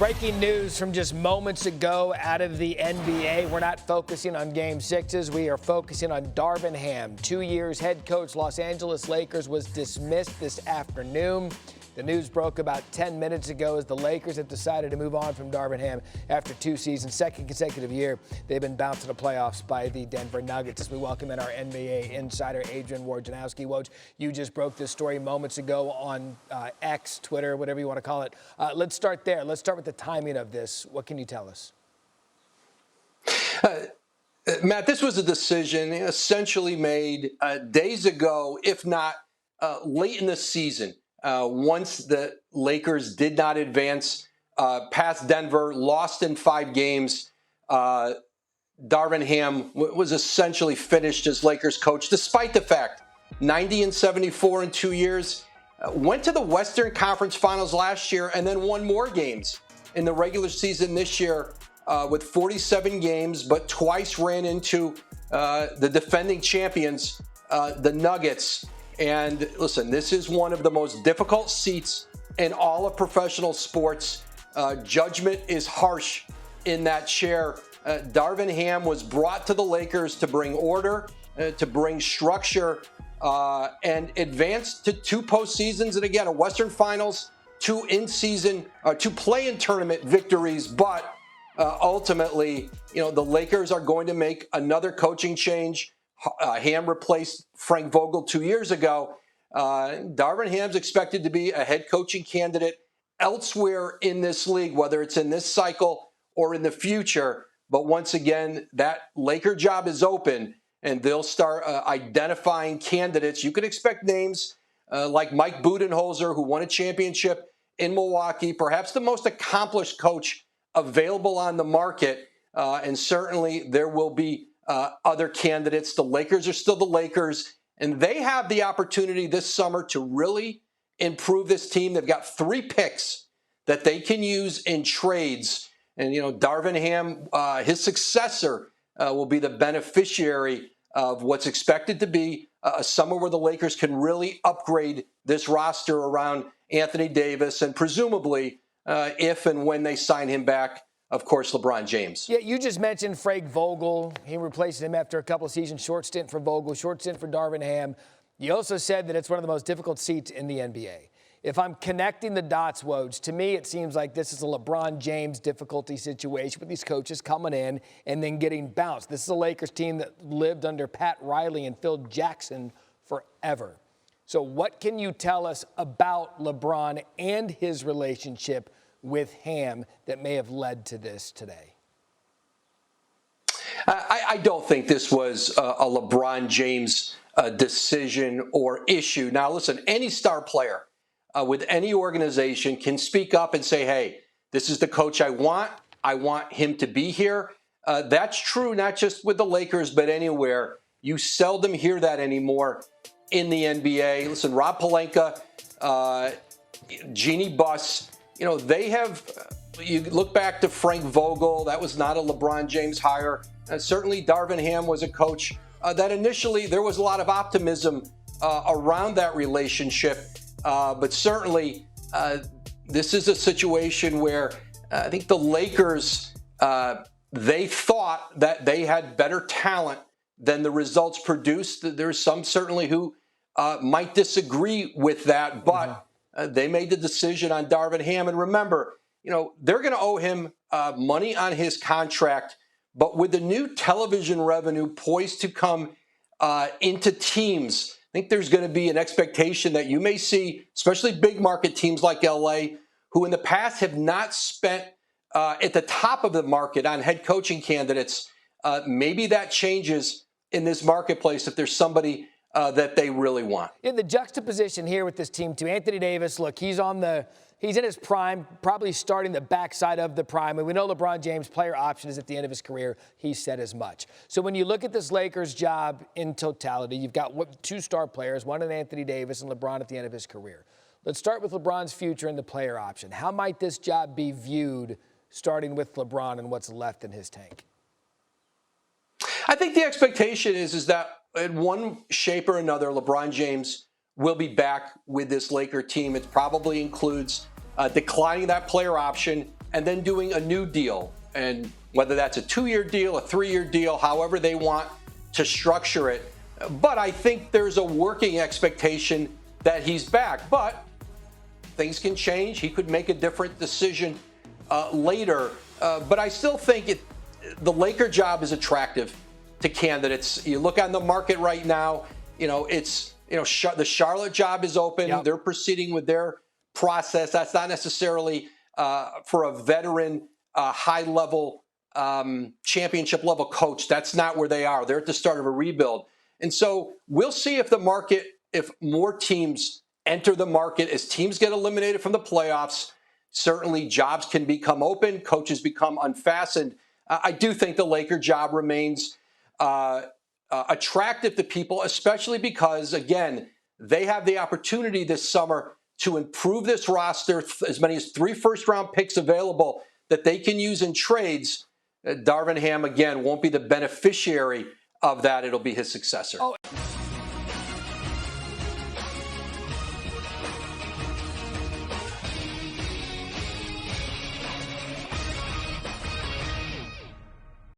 Breaking news from just moments ago out of the NBA. We're not focusing on Game 6s. We are focusing on Darvin Ham. 2 years head coach Los Angeles Lakers was dismissed this afternoon. The news broke about 10 minutes ago as the Lakers have decided to move on from Darvin Ham after 2 seasons. Second consecutive year they've been bounced in the playoffs by the Denver Nuggets. As we welcome in our NBA insider, Adrian Wojnarowski. Woj, you just broke this story moments ago on X, Twitter, whatever you want to call it. Let's start there. Let's start with the timing of this. What can you tell us? Matt, this was a decision essentially made days ago, if not late in the season. Once the Lakers did not advance past Denver, lost in 5 games, Darvin Ham was essentially finished as Lakers coach, despite the fact 90-74 in 2 years, went to the Western Conference Finals last year and then won more games in the regular season this year with 47 games, but twice ran into the defending champions, the Nuggets. And listen, this is one of the most difficult seats in all of professional sports. Judgment is harsh in that chair. Darvin Ham was brought to the Lakers to bring order, to bring structure, and advance to 2 postseasons. And again, a Western Finals, 2 in-season, 2 play-in tournament victories. But ultimately, the Lakers are going to make another coaching change. Ham replaced Frank Vogel 2 years ago. Darvin Ham's expected to be a head coaching candidate elsewhere in this league, whether it's in this cycle or in the future. But once again, that Laker job is open, and they'll start identifying candidates. You could expect names like Mike Budenholzer, who won a championship in Milwaukee, perhaps the most accomplished coach available on the market. And certainly there will be other candidates. The Lakers are still the Lakers, and they have the opportunity this summer to really improve this team. They've got 3 picks that they can use in trades. And, Darvin Ham, his successor, will be the beneficiary of what's expected to be a summer where the Lakers can really upgrade this roster around Anthony Davis and presumably, if and when they sign him back, of course, LeBron James. Yeah, you just mentioned Frank Vogel. He replaced him after a couple of seasons. Short stint for Vogel, short stint for Darvin Ham. You also said that it's one of the most difficult seats in the NBA. If I'm connecting the dots, Woj, to me it seems like this is a LeBron James difficulty situation with these coaches coming in and then getting bounced. This is a Lakers team that lived under Pat Riley and Phil Jackson forever. So what can you tell us about LeBron and his relationship with Ham that may have led to this today? I don't think this was a LeBron James decision or issue. Now, listen, any star player with any organization can speak up and say, hey, this is the coach I want. I want him to be here. That's true not just with the Lakers, but anywhere. You seldom hear that anymore in the NBA. Listen, Rob Pelinka, Jeannie Buss, they have, you look back to Frank Vogel, that was not a LeBron James hire. Certainly Darvin Ham was a coach that initially there was a lot of optimism around that relationship. But certainly this is a situation where I think the Lakers, they thought that they had better talent than the results produced. There's some certainly who might disagree with that, but they made the decision on Darvin Ham. And remember, they're going to owe him money on his contract, but with the new television revenue poised to come into teams, I think there's going to be an expectation that you may see, especially big market teams like LA, who in the past have not spent at the top of the market on head coaching candidates. Maybe that changes in this marketplace if there's somebody that they really want. In the juxtaposition here with this team, too, Anthony Davis, look, he's in his prime, probably starting the backside of the prime. And we know LeBron James' player option is at the end of his career. He said as much. So when you look at this Lakers job in totality, you've got 2 star players, one in Anthony Davis and LeBron at the end of his career. Let's start with LeBron's future and the player option. How might this job be viewed starting with LeBron and what's left in his tank? I think the expectation is that in one shape or another, LeBron James will be back with this Laker team. It probably includes declining that player option and then doing a new deal. And whether that's a 2-year deal, a 3-year deal, however they want to structure it. But I think there's a working expectation that he's back. But things can change. He could make a different decision later. But I still think the Laker job is attractive to candidates. You look on the market right now, the Charlotte job is open. Yep. They're proceeding with their process. That's not necessarily for a veteran, high-level, championship-level coach. That's not where they are. They're at the start of a rebuild. And so we'll see if more teams enter the market, as teams get eliminated from the playoffs. Certainly jobs can become open, coaches become unfastened. I do think the Laker job remains attractive to people, especially because, again, they have the opportunity this summer to improve this roster, as many as 3 first-round picks available that they can use in trades. Darvin Ham, again, won't be the beneficiary of that. It'll be his successor. Oh.